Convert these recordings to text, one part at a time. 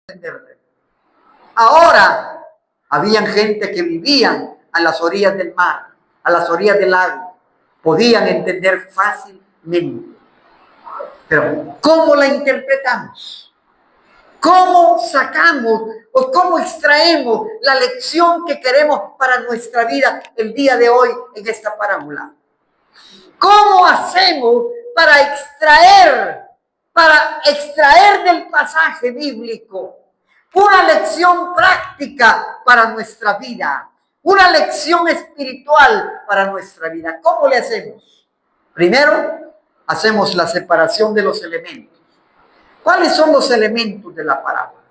entenderle. Ahora, habían gente que vivían a las orillas del mar, a las orillas del lago. Podían entender fácilmente. Pero, ¿cómo la interpretamos? ¿Cómo sacamos o cómo extraemos la lección que queremos para nuestra vida el día de hoy en esta parábola? ¿Cómo hacemos para extraer del pasaje bíblico una lección práctica para nuestra vida, una lección espiritual para nuestra vida? ¿Cómo le hacemos? Primero, hacemos la separación de los elementos. ¿Cuáles son los elementos de la parábola?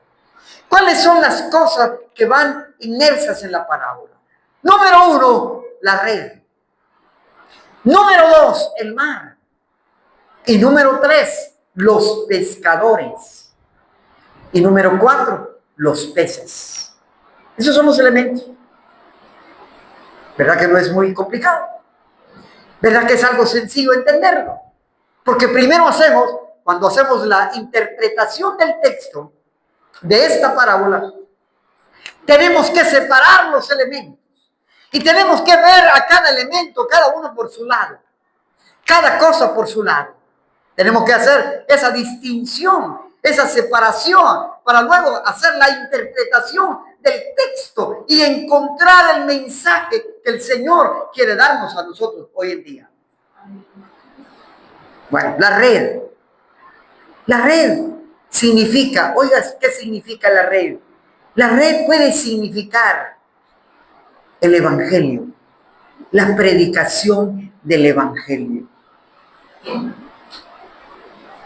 ¿Cuáles son las cosas que van inmersas en la parábola? Número 1, la red. Número 2, el mar. Y número 3, los pescadores. Y número 4, los peces. Esos son los elementos. ¿Verdad que no es muy complicado? ¿Verdad que es algo sencillo entenderlo? Porque primero cuando hacemos la interpretación del texto de esta parábola, tenemos que separar los elementos. Y tenemos que ver a cada elemento, cada uno por su lado. Cada cosa por su lado. Tenemos que hacer esa distinción, esa separación, para luego hacer la interpretación del texto y encontrar el mensaje que el Señor quiere darnos a nosotros hoy en día. Bueno, la red. La red significa, oiga, ¿qué significa la red? La red puede significar el Evangelio, la predicación del Evangelio.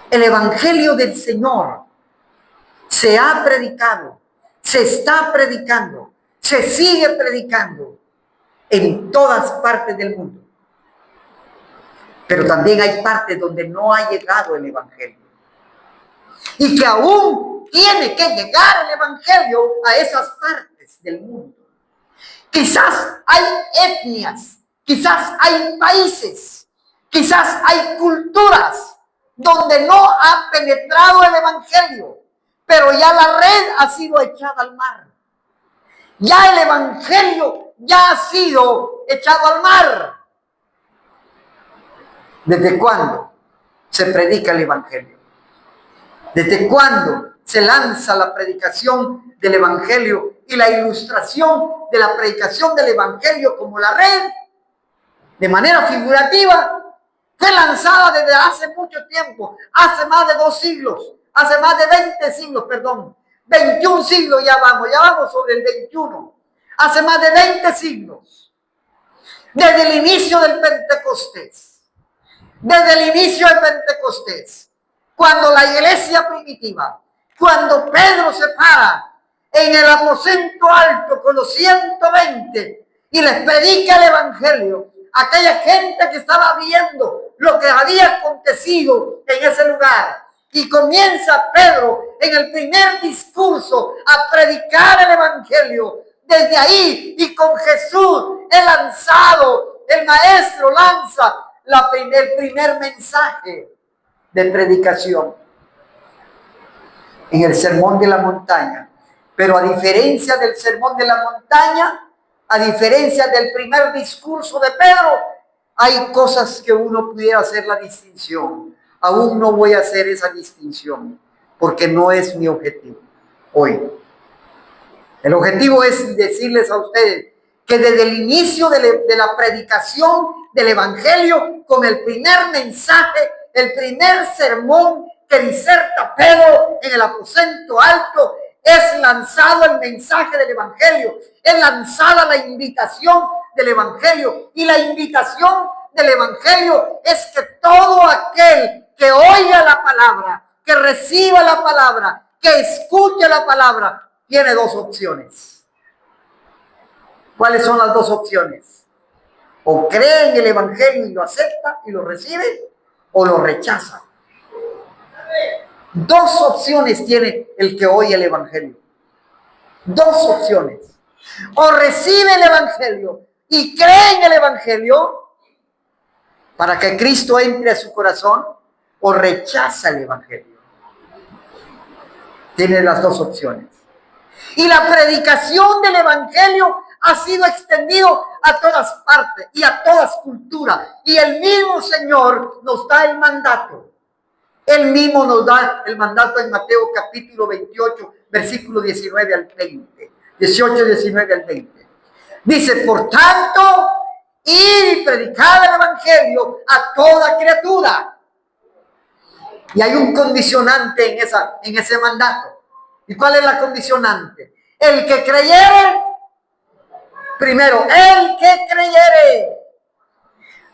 El Evangelio del Señor se ha predicado, se está predicando, se sigue predicando en todas partes del mundo. Pero también hay partes donde no ha llegado el Evangelio. Y que aún tiene que llegar el Evangelio a esas partes del mundo. Quizás hay etnias, quizás hay países, quizás hay culturas donde no ha penetrado el Evangelio, pero ya la red ha sido echada al mar. Ya el Evangelio ya ha sido echado al mar. ¿Desde cuándo se predica el Evangelio? ¿Desde cuándo se lanza la predicación del Evangelio y la ilustración de la predicación del Evangelio como la red, de manera figurativa, fue lanzada desde hace mucho tiempo, hace más de 2 siglos, hace más de 20 siglos, 21 siglos ya vamos sobre el 21, hace más de 20 siglos, desde el inicio del Pentecostés, cuando la iglesia primitiva, cuando Pedro se para en el aposento alto con los 120 y les predica el Evangelio a aquella gente que estaba viendo lo que había acontecido en ese lugar. Y comienza Pedro en el primer discurso a predicar el Evangelio. Desde ahí y con Jesús el maestro lanza el primer mensaje de predicación en el Sermón de la Montaña. Pero a diferencia del Sermón de la Montaña, a diferencia del primer discurso de Pedro, hay cosas que uno pudiera hacer la distinción. Aún no voy a hacer esa distinción porque no es mi objetivo hoy. El objetivo es decirles a ustedes que desde el inicio de la predicación del Evangelio, con el primer mensaje, el primer sermón que diserta Pedro en el aposento alto, es lanzado el mensaje del Evangelio, es lanzada la invitación del Evangelio. Y la invitación del Evangelio es que todo aquel que oiga la palabra, que reciba la palabra, que escuche la palabra, tiene 2 opciones. ¿Cuáles son las 2 opciones? O cree en el Evangelio y lo acepta y lo recibe, o lo rechaza. 2 opciones tiene el que oye el Evangelio. 2 opciones. O recibe el Evangelio y cree en el Evangelio para que Cristo entre a su corazón, o rechaza el Evangelio. Tiene las dos opciones. Y la predicación del evangelio ha sido extendido a todas partes y a todas culturas. Y el mismo Señor nos da el mandato. Él mismo nos da el mandato en Mateo capítulo 28, versículo 19 al 20. 18, 19 al 20. Dice, por tanto, ir y predicar el evangelio a toda criatura. Y hay un condicionante en ese mandato. ¿Y cuál es la condicionante? El que creyere, primero, el que creyere,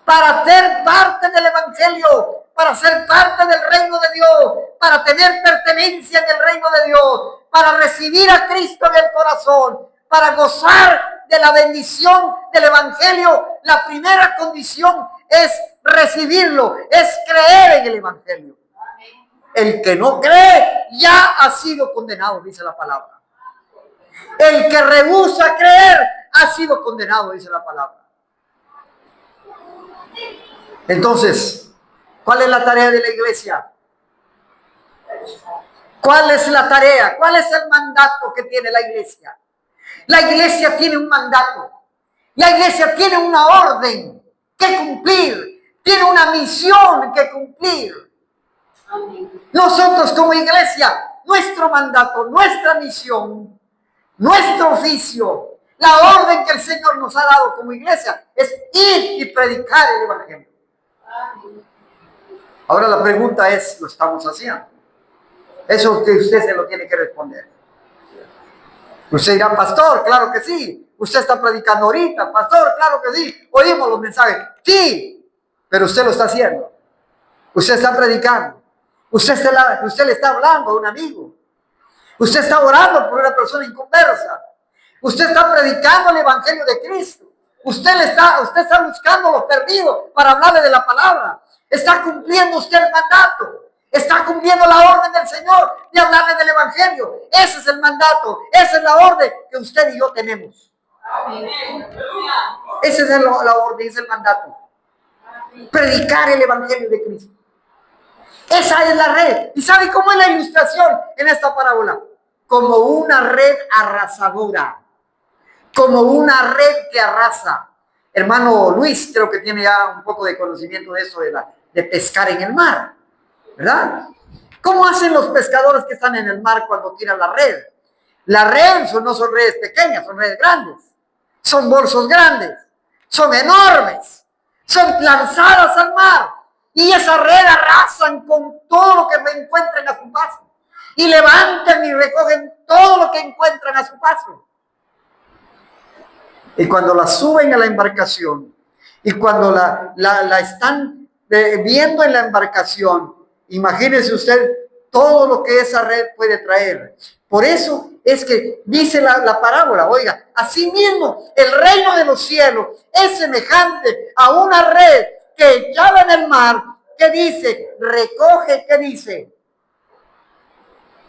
para ser parte del evangelio, para ser parte del reino de Dios, para tener pertenencia en el reino de Dios, para recibir a Cristo en el corazón, para gozar de la bendición del evangelio, la primera condición es recibirlo, es creer en el evangelio. El que no cree ya ha sido condenado, dice la palabra. El que rehúsa creer ha sido condenado, dice la palabra. Entonces, ¿cuál es la tarea de la iglesia? ¿Cuál es la tarea? ¿Cuál es el mandato que tiene la iglesia? La iglesia tiene un mandato. La iglesia tiene una orden que cumplir. Tiene una misión que cumplir. Nosotros como iglesia, nuestro mandato, nuestra misión, nuestro oficio, la orden que el Señor nos ha dado como iglesia es ir y predicar el evangelio. Ahora la pregunta es, ¿lo estamos haciendo? Eso que usted se lo tiene que responder. Usted dirá, pastor, claro que sí. Usted está predicando ahorita, pastor, claro que sí. Oímos los mensajes. Sí, pero usted lo está haciendo. Usted está predicando. Usted le está hablando a un amigo. Usted está orando por una persona inconversa. Usted está predicando el evangelio de Cristo. Usted está buscando a los perdidos para hablarle de la palabra. Está cumpliendo usted el mandato. Está cumpliendo la orden del Señor de hablarle del evangelio. Ese es el mandato. Esa es la orden que usted y yo tenemos. Esa es la orden, ese es el mandato. Predicar el evangelio de Cristo. Esa es la red. ¿Y sabe cómo es la ilustración en esta parábola? Como una red arrasadora. Como una red que arrasa. Hermano Luis creo que tiene ya un poco de conocimiento de eso de pescar en el mar, ¿verdad? ¿Cómo hacen los pescadores que están en el mar cuando tiran la red? La red no son redes pequeñas, son redes grandes. Son bolsos grandes. Son enormes. Son lanzadas al mar. Y esa red arrasan con todo lo que encuentren a su paso. Y levantan y recogen todo lo que encuentran a su paso. Y cuando la suben a la embarcación, y cuando la están viendo en la embarcación, imagínese usted todo lo que esa red puede traer. Por eso es que dice la parábola, oiga, asimismo el reino de los cielos es semejante a una red que echada en el mar, que dice, recoge, ¿qué dice?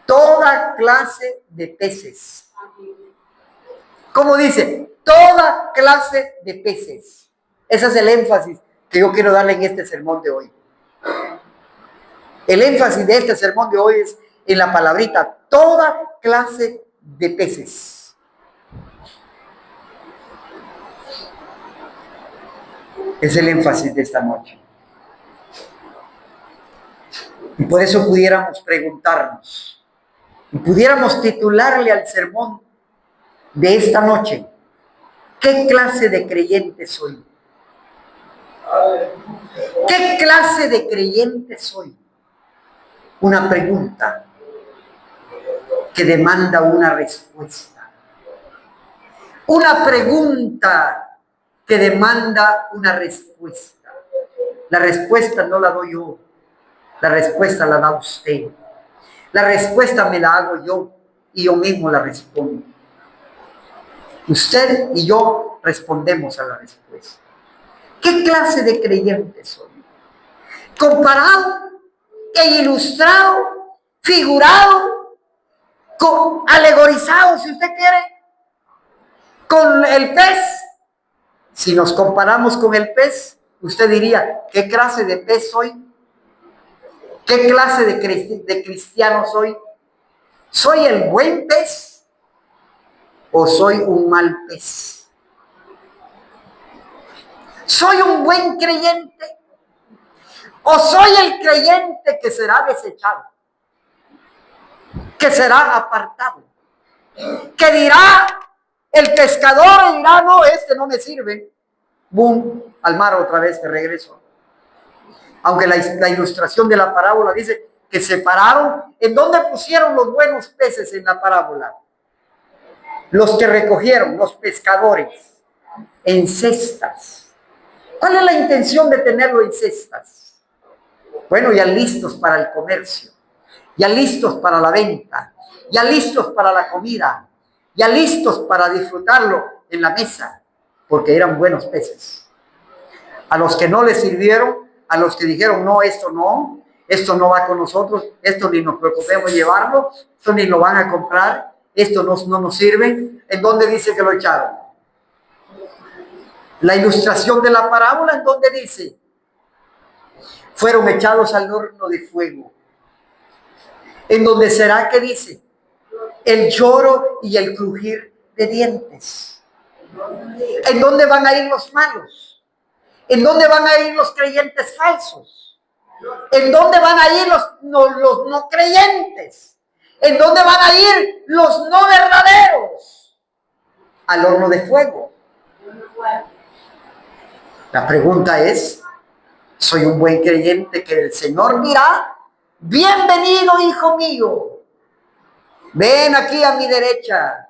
Toda clase de peces. ¿Cómo dice? Toda clase de peces. Ese es el énfasis que yo quiero darle en este sermón de hoy. El énfasis de este sermón de hoy es en la palabrita, toda clase de peces. Es el énfasis de esta noche. Y por eso pudiéramos preguntarnos, y pudiéramos titularle al sermón de esta noche, ¿qué clase de creyente soy? ¿Qué clase de creyente soy? Una pregunta que demanda una respuesta. Una pregunta que demanda una respuesta. La respuesta no la doy yo. La respuesta la da usted. La respuesta me la hago yo y yo mismo la respondo. Usted y yo respondemos a la respuesta. ¿Qué clase de creyente soy? Comparado e ilustrado, figurado, alegorizado, si usted quiere, con el pez. Si nos comparamos con el pez, usted diría, ¿qué clase de pez soy? ¿Qué clase de cristiano soy? ¿Soy el buen pez o soy un mal pez? ¿Soy un buen creyente o soy el creyente que será desechado, que será apartado, que dirá el pescador, dirá, no, este no me sirve, boom, al mar otra vez de regreso? Aunque la ilustración de la parábola dice que se pararon. ¿En dónde pusieron los buenos peces en la parábola? Los que recogieron, los pescadores, en cestas. ¿Cuál es la intención de tenerlo en cestas? Bueno, ya listos para el comercio, ya listos para la venta, ya listos para la comida, ya listos para disfrutarlo en la mesa, porque eran buenos peces. A los que no les sirvieron, a los que dijeron, no, esto no va con nosotros, esto ni nos preocupemos llevarlo, esto ni lo van a comprar, esto no nos sirve. ¿En dónde dice que lo echaron? La ilustración de la parábola, ¿en dónde dice? Fueron echados al horno de fuego. ¿En dónde será que dice? El lloro y el crujir de dientes. ¿En dónde van a ir los malos? ¿En dónde van a ir los creyentes falsos? ¿En dónde van a ir los no creyentes? ¿En dónde van a ir los no verdaderos? Al horno de fuego. La pregunta es, ¿soy un buen creyente que el Señor dirá, bienvenido hijo mío, ven aquí a mi derecha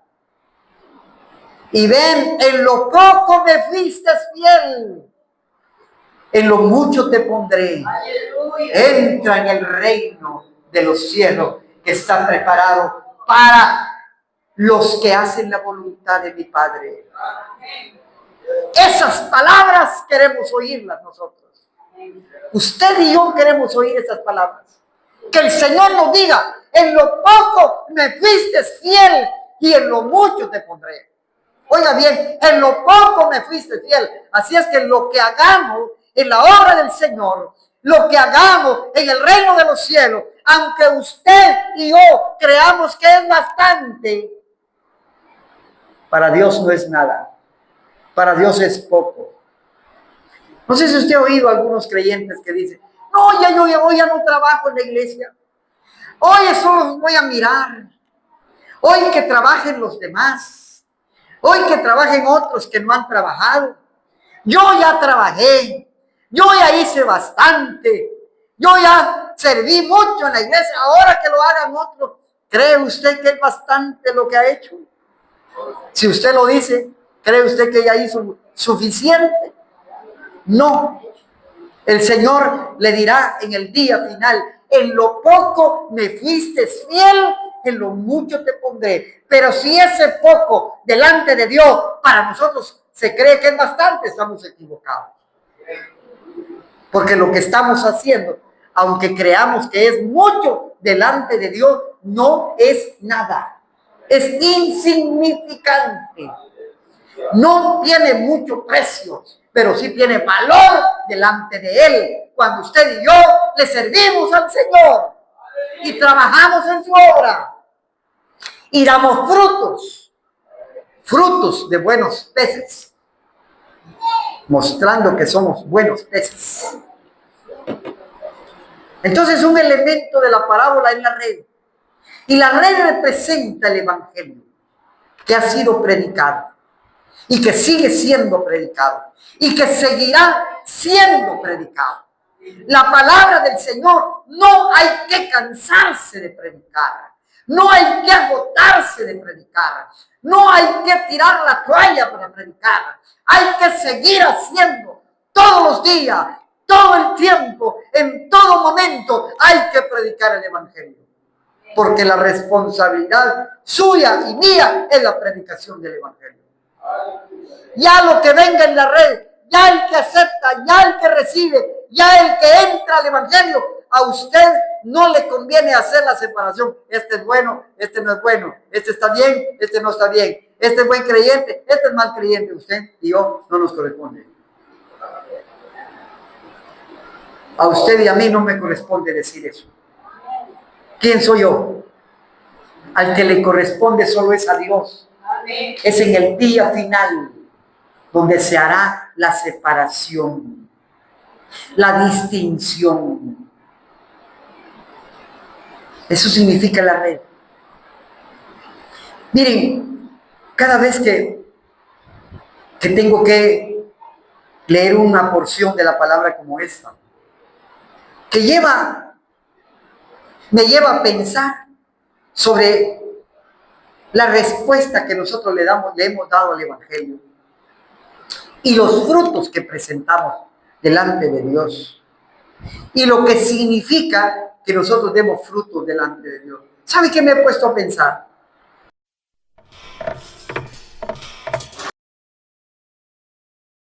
y ven, en lo poco me fuiste fiel, en lo mucho te pondré? Entra en el reino de los cielos que está preparado para los que hacen la voluntad de mi Padre. Esas palabras queremos oírlas nosotros. Usted y yo queremos oír esas palabras. Que el Señor nos diga, en lo poco me fuiste fiel y en lo mucho te pondré. Oiga bien, en lo poco me fuiste fiel. Así es que lo que hagamos en la obra del Señor, lo que hagamos en el reino de los cielos, aunque usted y yo creamos que es bastante, para Dios no es nada. Para Dios es poco. No sé si usted ha oído a algunos creyentes que dicen, no, yo ya no trabajo en la iglesia. Hoy solo los voy a mirar. Hoy que trabajen los demás. Hoy que trabajen otros que no han trabajado. Yo ya trabajé. Yo ya hice bastante. Yo ya serví mucho en la iglesia. Ahora que lo hagan otros, ¿cree usted que es bastante lo que ha hecho? Si usted lo dice, ¿cree usted que ya hizo suficiente? No. El Señor le dirá en el día final, en lo poco me fuiste fiel, en lo mucho te pondré. Pero si ese poco delante de Dios para nosotros se cree que es bastante, estamos equivocados. Porque lo que estamos haciendo, aunque creamos que es mucho delante de Dios, no es nada. Es insignificante. No tiene mucho precio, pero sí tiene valor delante de Él. Cuando usted y yo le servimos al Señor y trabajamos en su obra y damos frutos de buenos peces, mostrando que somos buenos peces. Entonces, un elemento de la parábola es la red. Y la red representa el evangelio que ha sido predicado y que sigue siendo predicado y que seguirá siendo predicado. La palabra del Señor no hay que cansarse de predicar, no hay que agotarse de predicar, no hay que tirar la toalla para predicar, hay que seguir haciendo todos los días, todo el tiempo, en todo momento hay que predicar el evangelio, porque la responsabilidad suya y mía es la predicación del evangelio. Ya lo que venga en la red, ya el que acepta, ya el que recibe, ya el que entra al evangelio, a usted no le conviene hacer la separación. Este es bueno, este no es bueno, este está bien, este no está bien, este es buen creyente, este es mal creyente. Usted y yo no nos corresponde. A usted y a mí no me corresponde decir eso. ¿Quién soy yo? Al que le corresponde solo es a Dios. Es en el día final donde se hará la separación, la distinción. Eso significa la red. Miren, cada vez que tengo que leer una porción de la palabra como esta, que me lleva a pensar sobre la respuesta que nosotros le hemos dado al Evangelio y los frutos que presentamos delante de Dios y lo que significa que nosotros demos frutos delante de Dios. ¿Sabe qué me he puesto a pensar?